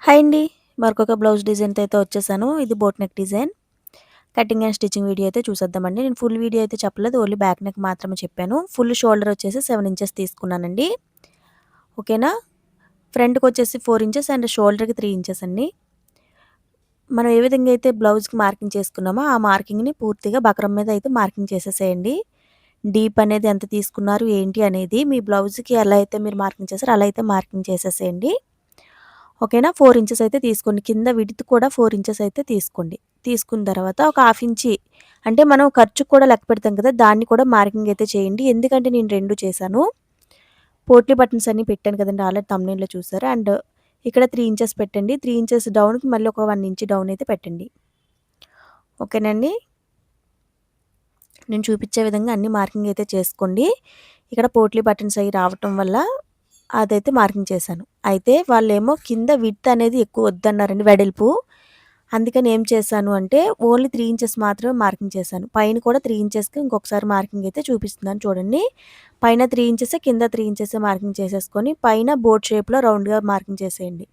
Hi అండి. మరొక blouse డిజైన్‌తో అయితే వచ్చేసాను. ఇది boat neck design. Cutting and stitching video అయితే చూసేద్దామండి. నేను ఫుల్ వీడియో అయితే చెప్పలేదు. ఓన్లీ బ్యాక్ నెక్ మాత్రమే చెప్పాను. ఫుల్ షోల్డర్ వచ్చేసి 7 ఇంచెస్ తీసుకున్నానండి. ఓకేనా? ఫ్రంట్‌కొచ్చేసి 4 ఇంచెస్ అండ్ షోల్డర్‌కి 3 ఇంచెస్ అండి. మనం ఏ విధంగా అయితే బ్లౌజ్‌కి మార్కింగ్ చేసుకున్నామో, ఆ మార్కింగ్‌ని పూర్తిగా బకరం మీద అయితే మార్కింగ్ చేసేసేయండి. డీప్ అనేది ఎంత తీసుకున్నారు, ఏంటి అనేది మీ బ్లౌజ్‌కి ఎలా అయితే మీరు మార్కింగ్ చేసారో అలా అయితే మార్కింగ్ చేసేసేయండి. ఓకేనా? 4 ఇంచెస్ అయితే తీసుకోండి. కింద విడ్త్ కూడా 4 ఇంచెస్ అయితే తీసుకోండి. తీసుకున్న తర్వాత ఒక హాఫ్ ఇంచి అంటే మనం ఖర్చుకి కూడా లెక్క పెడతాం కదా! దాన్ని కూడా మార్కింగ్ అయితే చేయండి. ఎందుకంటే నేను 2 చేశాను. పోట్లీ బటన్స్ అన్నీ పెట్టాను కదండీ! ఆల్రెడీ థంబ్‌నెయిల్‌లో చూసారు. అండ్ ఇక్కడ 3 ఇంచెస్ పెట్టండి. 3 ఇంచెస్ డౌన్‌కి మళ్ళీ ఒక 1 ఇంచ్ డౌన్ అయితే పెట్టండి. ఓకేనండి? నేను చూపించే విధంగా అన్ని మార్కింగ్ అయితే చేసుకోండి. ఇక్కడ పోట్లీ బటన్స్ అయి రావటం వల్ల అదైతే మార్కింగ్ చేశాను. అయితే వాళ్ళేమో కింద విడ్త్ అనేది ఎక్కువ వద్దన్నారండి వెడల్పు. అందుకని ఏం చేశాను అంటే ఓన్లీ 3 ఇంచెస్ మాత్రమే మార్కింగ్ చేశాను. పైన కూడా 3 ఇంచెస్‌కి ఇంకొకసారి మార్కింగ్ అయితే చూపిస్తున్నాను చూడండి. పైన 3 ఇంచెసే, కింద 3 ఇంచెసే మార్కింగ్ చేసేసుకొని పైన బోట్ షేప్‌లో రౌండ్‌గా మార్కింగ్ చేసేయండి.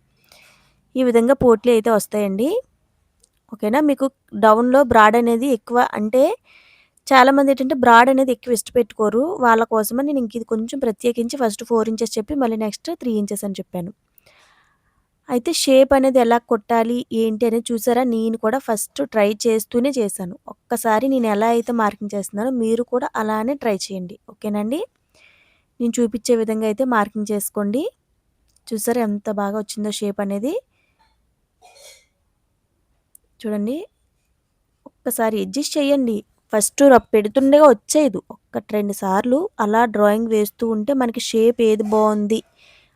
ఈ విధంగా పోట్లీ అయితే వస్తాయండి. ఓకేనా? మీకు డౌన్‌లో బ్రాడ్ అనేది ఎక్కువ అంటే చాలామందేంటంటే బ్రాడ్ అనేది ఎక్కువ ఇష్టపెట్టుకోరు. వాళ్ళ కోసమని నేను ఇంక ఇది కొంచెం ప్రత్యేకించి ఫస్ట్ 4 ఇంచెస్ చెప్పి మళ్ళీ నెక్స్ట్ 3 ఇంచెస్ అని చెప్పాను. అయితే షేప్ అనేది ఎలా కొట్టాలి, ఏంటి అనేది చూసారా? నేను కూడా ఫస్ట్ ట్రై చేస్తూనే చేశాను. ఒక్కసారి నేను ఎలా అయితే మార్కింగ్ చేస్తున్నానో మీరు కూడా అలానే ట్రై చేయండి. ఓకేనండి? నేను చూపించే విధంగా అయితే మార్కింగ్ చేసుకోండి. చూసారా ఎంత బాగా వచ్చిందో షేప్ అనేది? చూడండి. ఒక్కసారి అడ్జస్ట్ చేయండి. ఫస్ట్ పెడుతుండగా వచ్చేయదు. ఒకటి, 2 సార్లు అలా డ్రాయింగ్ వేస్తూ ఉంటే మనకి షేప్ ఏది బావుంది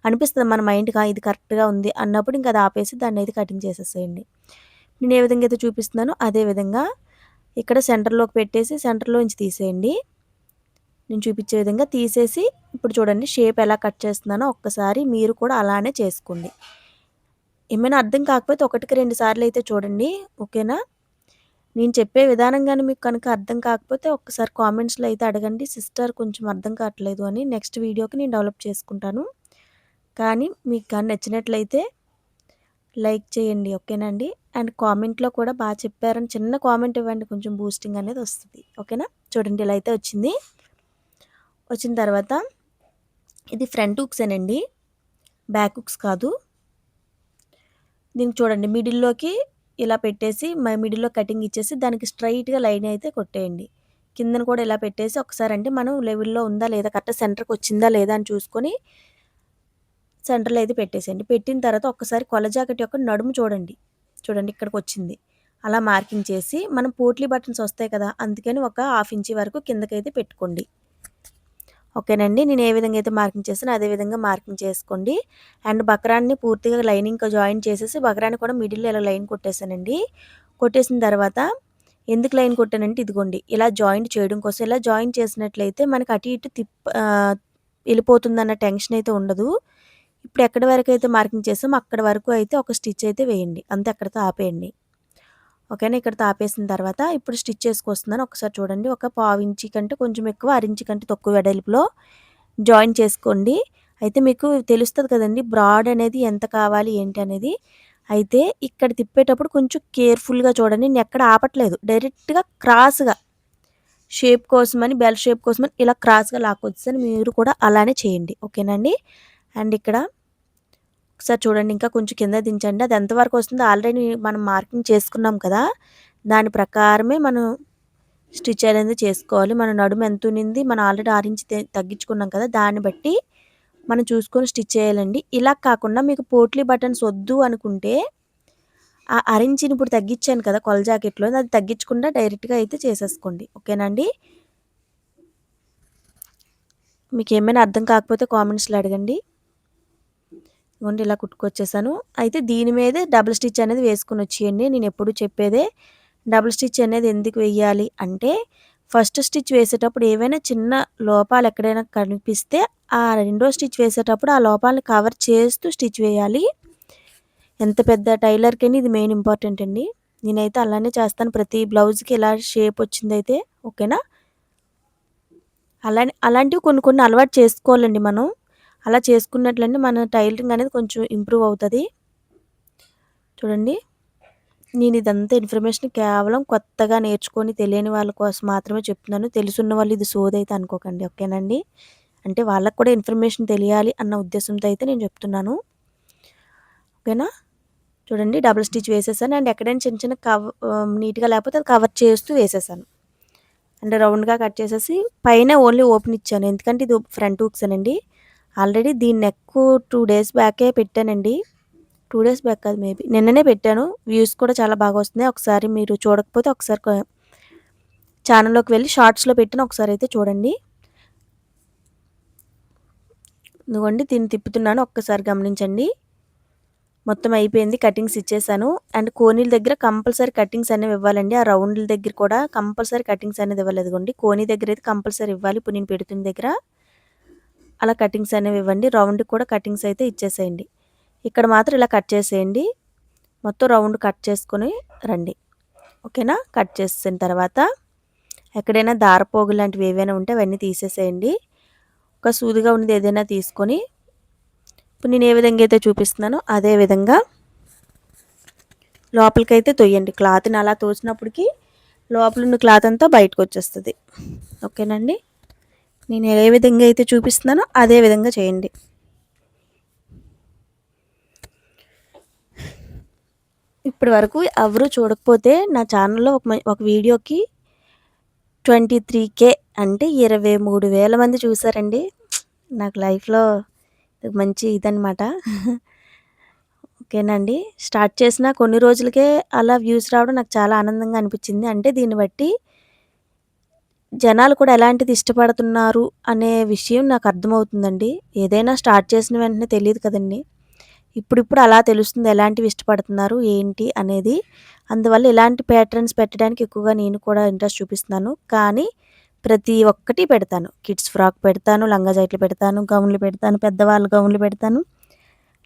అనిపిస్తది మన మైండ్‌కి. ఇది కరెక్ట్‌గా ఉంది అన్నప్పుడు ఇంక అది ఆపేసి దాన్నయితే కటింగ్ చేసేసేయండి. నేను ఏ విధంగా అయితే చూపిస్తున్నానో అదే విధంగా ఇక్కడ సెంటర్‌లోకి పెట్టేసి సెంటర్‌లోంచి తీసేయండి. నేను చూపించే విధంగా తీసేసి ఇప్పుడు చూడండి షేప్ ఎలా కట్ చేస్తున్నానో ఒక్కసారి మీరు కూడా అలానే చేసుకోండి. ఏమైనా అర్థం కాకపోతే ఒకటికి 2 సార్లయితే చూడండి. ఓకేనా? నేను చెప్పే విధానం గాని మీకు కనుక అర్థం కాకపోతే ఒక్కసారి కామెంట్స్‌లో అయితే అడగండి. సిస్టర్ కొంచెం అర్థం కావట్లేదు అని. నెక్స్ట్ వీడియోకి నేను డెవలప్ చేసుకుంటాను. కానీ మీకు గాని నచ్చినట్లయితే లైక్ చేయండి. ఓకేనా అండి? అండ్ కామెంట్‌లో కూడా చెప్పారని చిన్న కామెంట్ ఇవ్వండి. కొంచెం బూస్టింగ్ అనేది వస్తది. ఓకేనా? చూడండి ఇలా అయితే వచ్చింది. వచ్చిన తర్వాత ఇది ఫ్రంట్ హుక్సేనండి. బ్యాక్ హుక్స్ కాదు. దీనికి చూడండి మిడిల్‌లోకి ఇలా పెట్టేసి మిడిల్‌లో కటింగ్ ఇచ్చేసి దానికి స్ట్రెయిట్‌గా లైన్ అయితే కొట్టేయండి. కిందన కూడా ఇలా పెట్టేసి ఒకసారి అంటే మనం లెవెల్‌లో ఉందా లేదా కరెక్ట్‌గా సెంటర్‌కొచ్చిందా లేదా అని చూసుకొని సెంటర్‌లో అయితే పెట్టేసేయండి. పెట్టిన తర్వాత ఒక్కసారి కొల జాకెట్ యొక్క నడుము చూడండి. చూడండి ఇక్కడికొచ్చింది. అలా మార్కింగ్ చేసి మనం పోట్లీ బటన్స్ వస్తాయి కదా! అందుకని ఒక హాఫ్ ఇంచ్ వరకు కిందకైతే పెట్టుకోండి. ఓకేనండి. నేను ఏ విధంగా అయితే మార్కింగ్ చేసానో అదే విధంగా మార్కింగ్ చేసుకోండి. అండ్ బక్రాన్ని పూర్తిగా లైనింగ్‌తో జాయిన్ చేసేసి బక్రాన్ని కూడా మిడిల్‌లో ఇలా లైన్ కొట్టేసానండి. కొట్టేసిన తర్వాత ఎందుకు లైన్ కొట్టానంటే ఇదిగోండి ఇలా జాయింట్ చేయడం కోసం. ఇలా జాయింట్ చేసినట్లయితే మనకి అటు ఇటు ఎళ్ళిపోతుందన్న టెన్షన్ అయితే ఉండదు. ఇప్పుడు ఎక్కడి వరకైతే మార్కింగ్ చేసామో అక్కడి వరకు అయితే ఒక స్టిచ్ అయితే వేయండి. అంతే అక్కడితో ఆపేయండి. ఓకేనా? ఇక్కడితో ఆపేసిన తర్వాత ఇప్పుడు స్టిచ్ చేసుకొస్తున్నాను. ఒకసారి చూడండి. ఒక పావించి కంటే కొంచెం ఎక్కువ, అరించి కంటే తక్కువ వెడల్పులో జాయిన్ చేసుకోండి. అయితే మీకు తెలుస్తది కదండీ! బ్రాడ్ అనేది ఎంత కావాలి ఏంటి అనేది. అయితే ఇక్కడ తిప్పేటప్పుడు కొంచెం కేర్‌ఫుల్‌గా చూడండి. నేనెక్కడ ఆపట్లేదు. డైరెక్ట్‌గా క్రాస్‌గా షేప్ కోసమని, బెల్ షేప్ కోసమని ఇలా క్రాస్‌గా లాక్కొచ్చేసాను. మీరు కూడా అలానే చేయండి. ఓకేనా అండి? అండ్ ఇక్కడ ఒకసారి చూడండి ఇంకా కొంచెం కింద దించండి. అది ఎంతవరకు వస్తుందో ఆల్రెడీ మనం మార్కింగ్ చేసుకున్నాం కదా! దాని ప్రకారమే మనం స్టిచ్ అనేది చేసుకోవాలి. మన నడుము ఎంతునింది మనం ఆల్రెడీ 6 ఇంచ్ తగ్గించుకున్నాం కదా! దాన్ని బట్టి మనం చూసుకొని స్టిచ్ చేయాలండి. ఇలా కాకుండా మీకు పోట్లీ బటన్స్ వద్దు అనుకుంటే ఆ అరించిని ఇప్పుడు తగ్గించాను కదా! కొల జాకెట్‌లో అది తగ్గించకుండా డైరెక్ట్‌గా అయితే చేసేసుకోండి. ఓకేనా అండి? మీకేమైనా అర్థం కాకపోతే కామెంట్స్‌లో అడగండి. ఇదిగోండి ఇలా కుట్టుకొచ్చేసాను. అయితే దీని మీదే డబుల్ స్టిచ్ అనేది వేసుకొనొచ్చేయండి. నేనెప్పుడు చెప్పేదే డబుల్ స్టిచ్ అనేది ఎందుకు వెయ్యాలి అంటే, ఫస్ట్ స్టిచ్ వేసేటప్పుడు ఏవైనా చిన్న లోపాలు ఎక్కడైనా కనిపిస్తే, ఆ రెండో స్టిచ్ వేసేటప్పుడు ఆ లోపాలను కవర్ చేస్తూ స్టిచ్ వేయాలి. ఎంత పెద్ద టైలర్‌కైనా ఇది మెయిన్ ఇంపార్టెంట్ అండి. నేనైతే అలానే చేస్తాను. ప్రతి బ్లౌజ్‌కి ఇలా షేప్ వచ్చిందైతే ఓకేనా? అలాంటివి కొన్ని కొన్ని అలవాటు చేసుకోవాలండి మనం. అలా చేసుకున్నట్లయితే మన టైలరింగ్ అనేది కొంచెం ఇంప్రూవ్ అవుతది. చూడండి. నేను ఇదంతా ఇన్ఫర్మేషన్ కేవలం కొత్తగా నేర్చుకొని తెలియని వాళ్ళ కోసం మాత్రమే చెప్తున్నాను. తెలుసున్న వాళ్ళు ఇది సోదైతే అనుకోకండి. ఓకేనండి. అంటే వాళ్ళకి కూడా ఇన్ఫర్మేషన్ తెలియాలి అన్న ఉద్దేశంతో అయితే నేను చెప్తున్నాను. ఓకేనా. చూడండి డబుల్ స్టిచ్ వేసేసాను. అండ్ ఎక్కడైనా చిన్న చిన్న నీట్గా లేకపోతే అది కవర్ చేస్తూ వేసేసాను. అంటే రౌండ్గా కట్ చేసేసి పైన ఓన్లీ ఓపెన్ ఇచ్చాను. ఎందుకంటే ఇది ఫ్రంట్ హుక్సేనండి. ఆల్రెడీ దీని నెక్ 2 డేస్ బ్యాకే పెట్టానండి. 2 డేస్ బ్యాక్ కాదు, మేబీ నిన్ననే పెట్టాను. వ్యూస్ కూడా చాలా బాగా వస్తున్నాయి. ఒకసారి మీరు చూడకపోతే ఒకసారి ఛానల్లోకి వెళ్ళి షార్ట్స్లో పెట్టిన ఒకసారి అయితే చూడండి. ఇదిగోండి దీన్ని తిప్పుతున్నాను, ఒక్కసారి గమనించండి. మొత్తం అయిపోయింది, కటింగ్స్ ఇచ్చేసాను. అండ్ కోనీల దగ్గర కంపల్సరీ కటింగ్స్ అనేవి ఇవ్వాలండి. ఆ రౌండ్ల దగ్గర కూడా కంపల్సరీ కటింగ్స్ అనేది ఇవ్వాలి. ఇదిగోండి కోనీ దగ్గర అయితే కంపల్సరీ ఇవ్వాలి. ఇప్పుడు నేను పెడుతున్న దగ్గర అలా కటింగ్స్ అనేవి ఇవ్వండి. రౌండ్కి కూడా కటింగ్స్ అయితే ఇచ్చేసేయండి. ఇక్కడ మాత్రం ఇలా కట్ చేసేయండి. మొత్తం రౌండ్ కట్ చేసుకొని రండి. ఓకేనా. కట్ చేసిన తర్వాత ఎక్కడైనా దారపోగు లాంటివి ఏవైనా ఉంటే అవన్నీ తీసేసేయండి. ఒక సూదిగా ఉన్నది ఏదైనా తీసుకొని ఇప్పుడు నేను ఏ విధంగా అయితే చూపిస్తున్నానో అదే విధంగా లోపలికైతే తొయ్యండి. క్లాత్ని అలా తోసినప్పటికీ లోపల ఉన్న క్లాత్ అంతా బయటకు వచ్చేస్తుంది. ఓకేనండి. నేను ఏ విధంగా అయితే చూపిస్తున్నానో అదే విధంగా చేయండి. ఇప్పటి వరకు ఎవరు చూడకపోతే నా ఛానల్లో ఒక వీడియోకి 23K అంటే 23,000 మంది చూసారండి. నాకు లైఫ్లో మంచి ఇదనమాట. ఓకేనండి. స్టార్ట్ చేసిన కొన్ని రోజులకే అలా వ్యూస్ రావడం నాకు చాలా ఆనందంగా అనిపించింది. అంటే దీన్ని బట్టి జనాలు కూడా ఎలాంటిది ఇష్టపడుతున్నారు అనే విషయం నాకు అర్థమవుతుందండి. ఏదైనా స్టార్ట్ చేసిన వెంటనే తెలియదు కదండి. ఇప్పుడిప్పుడు అలా తెలుస్తుంది ఎలాంటివి ఇష్టపడుతున్నారు ఏంటి అనేది. అందువల్ల ఇలాంటి ప్యాటర్న్స్ పెట్టడానికి ఎక్కువగా నేను కూడా ఇంట్రెస్ట్ చూపిస్తున్నాను. కానీ ప్రతి ఒక్కటి పెడతాను. కిడ్స్ ఫ్రాక్ పెడతాను, లంగా జాకెట్లు పెడతాను, గౌన్లు పెడతాను, పెద్దవాళ్ళ గౌన్లు పెడతాను,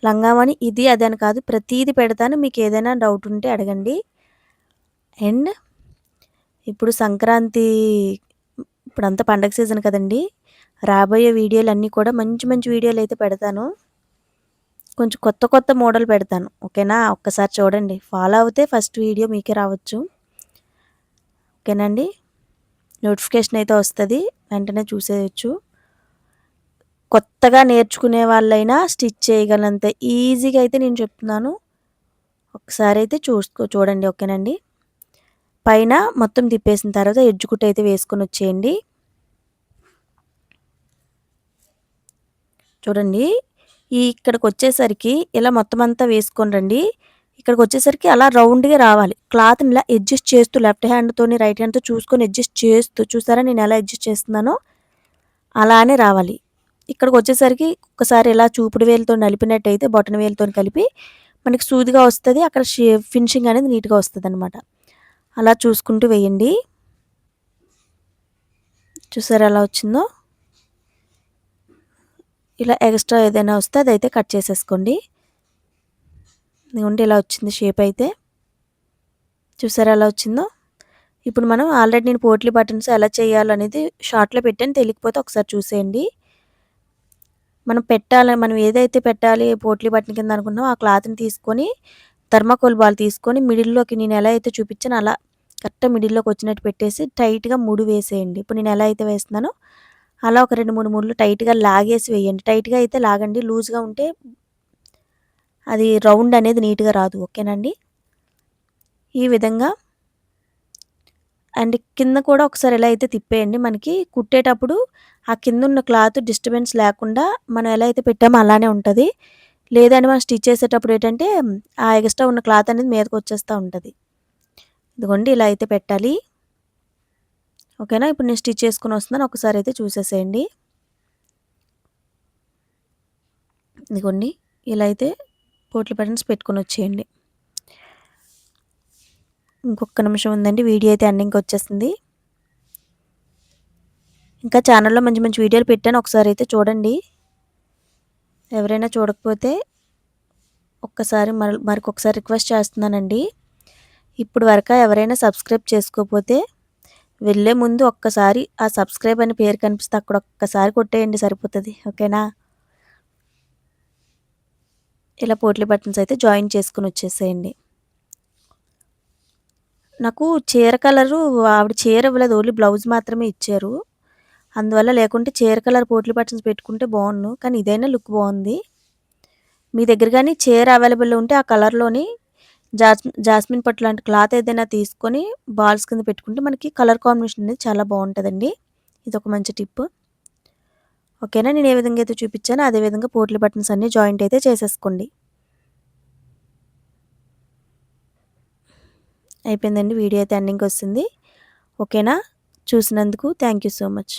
లంగావని ఇది అది అని కాదు, ప్రతీది పెడతాను. మీకు ఏదైనా డౌట్ ఉంటే అడగండి. అండ్ ఇప్పుడు సంక్రాంతి, ఇప్పుడంతా పండగ సీజన్ కదండి. రాబోయే వీడియోలు అన్నీ కూడా మంచి మంచి వీడియోలు అయితే పెడతాను. కొంచెం కొత్త కొత్త మోడల్ పెడతాను. ఓకేనా. ఒక్కసారి చూడండి, ఫాలో అవుతే ఫస్ట్ వీడియో మీకే రావచ్చు. ఓకేనండి. నోటిఫికేషన్ అయితే వస్తుంది, వెంటనే చూసేయచ్చు. కొత్తగా నేర్చుకునే వాళ్ళైనా స్టిచ్ చేయగలంత ఈజీగా అయితే నేను చెప్తున్నాను. ఒకసారి అయితే చూడండి. ఓకేనండి. పైన మొత్తం తిప్పేసిన తర్వాత ఎడ్జ్ కుట్టు అయితే వేసుకొని వచ్చేయండి. చూడండి ఇక్కడికి వచ్చేసరికి ఇలా మొత్తం అంతా వేసుకొని రండి. ఇక్కడికి వచ్చేసరికి అలా రౌండ్గా రావాలి. క్లాత్ని ఇలా అడ్జస్ట్ చేస్తూ లెఫ్ట్ హ్యాండ్తోని రైట్ హ్యాండ్తో చూసుకొని అడ్జస్ట్ చేస్తూ, చూసారా నేను ఎలా అడ్జస్ట్ చేస్తున్నానో అలానే రావాలి. ఇక్కడికి వచ్చేసరికి ఒకసారి ఇలా చూపుడు వేలుతో నలిపినట్టయితే బొటన వేలుతో కలిపి మనకి సూదిగా వస్తుంది. అక్కడ ఫినిషింగ్ అనేది నీట్గా వస్తుంది అనమాట. అలా చూసుకుంటూ వేయండి. చూసారా ఎలా వచ్చిందో. ఇలా ఎక్స్ట్రా ఏదైనా వస్తే అదైతే కట్ చేసేసుకోండి. ఇదిగోండి ఇలా వచ్చింది షేప్ అయితే. చూసారా ఎలా వచ్చిందో. ఇప్పుడు మనం ఆల్రెడీ నేను పోట్లీ బటన్స్ ఎలా చేయాలనేది షార్ట్లో పెట్టాను, తెలియకపోతే ఒకసారి చూసేయండి. మనం ఏదైతే పెట్టాలి పోట్లీ బటన్ కింద అనుకున్నామో ఆ క్లాత్ని తీసుకొని థర్మాకోల్ బాల్ తీసుకొని మిడిల్లోకి నేను ఎలా అయితే చూపించానో అలా కరెక్ట్గా మిడిల్లోకి వచ్చినట్టు పెట్టేసి టైట్గా ముడి వేసేయండి. ఇప్పుడు నేను ఎలా అయితే వేస్తున్నానో అలా ఒక 2-3 ముళ్ళు టైట్గా లాగేసి వేయండి. టైట్గా అయితే లాగండి, లూజ్గా ఉంటే అది రౌండ్ అనేది నీట్గా రాదు. ఓకేనండి. ఈ విధంగా. అండ్ కింద కూడా ఒకసారి ఎలా అయితే తిప్పేయండి. మనకి కుట్టేటప్పుడు ఆ కింద ఉన్న క్లాత్ డిస్టర్బెన్స్ లేకుండా మనం ఎలా అయితే పెట్టామో అలానే ఉంటుంది. లేదంటే మనం స్టిచ్ చేసేటప్పుడు ఏంటంటే ఆ ఎక్స్ట్రా ఉన్న క్లాత్ అనేది మీదకి వచ్చేస్తూ ఉంటుంది. ఇదిగోండి ఇలా అయితే పెట్టాలి. ఓకేనా. ఇప్పుడు నేను స్టిచ్ చేసుకుని వస్తున్నాను, ఒకసారి అయితే చూసేసేయండి. ఇదిగోండి ఇలా అయితే పోట్లీ బటన్స్ పెట్టుకొని వచ్చేయండి. ఇంకొక నిమిషం ఉందండి, వీడియో అయితే ఎండింగ్కి వచ్చేసింది. ఇంకా ఛానల్లో మంచి మంచి వీడియోలు పెట్టాను, ఒకసారి అయితే చూడండి. ఎవరైనా చూడకపోతే ఒక్కసారి మరికొకసారి రిక్వెస్ట్ చేస్తున్నానండి. ఇప్పుడు వరకు ఎవరైనా సబ్స్క్రైబ్ చేసుకోకపోతే వెళ్ళే ముందు ఒక్కసారి ఆ సబ్స్క్రైబ్ అని పేరు కనిపిస్తే అక్కడ ఒక్కసారి కొట్టేయండి, సరిపోతుంది. ఓకేనా. ఇలా పోట్లీ బటన్స్ అయితే జాయిన్ చేసుకుని వచ్చేసేయండి. నాకు చీర కలరు ఆవిడ చీర ఇవ్వలేదు. ఓన్లీ బ్లౌజ్ మాత్రమే ఇచ్చారు. అందువల్ల లేకుంటే చీర కలర్ పోట్లీ బటన్స్ పెట్టుకుంటే బావుండును. కానీ ఇదైనా లుక్ బావుంది. మీ దగ్గర గాని చీర అవైలబుల్ ఉంటే ఆ కలర్‌లోని జాస్మిన్ పట్టు లాంటి క్లాత్ ఏదైనా తీసుకొని బాల్స్ కింద పెట్టుకుంటే మనకి కలర్ కాంబినేషన్ అనేది చాలా బావుంటదండి. ఇదొక మంచి టిప్. ఓకేనా? నేను ఏ విధంగా అయితే చూపిచ్చానో అదే విధంగా పోట్లీ బటన్స్ అన్నీ జాయింట్ అయితే చేసేసుకోండి. అయిపోయిందండి. వీడియో అయితే ఎండింగ్‌కొస్తుంది. ఓకేనా? చూసినందుకు థాంక్ యూ సో మచ్.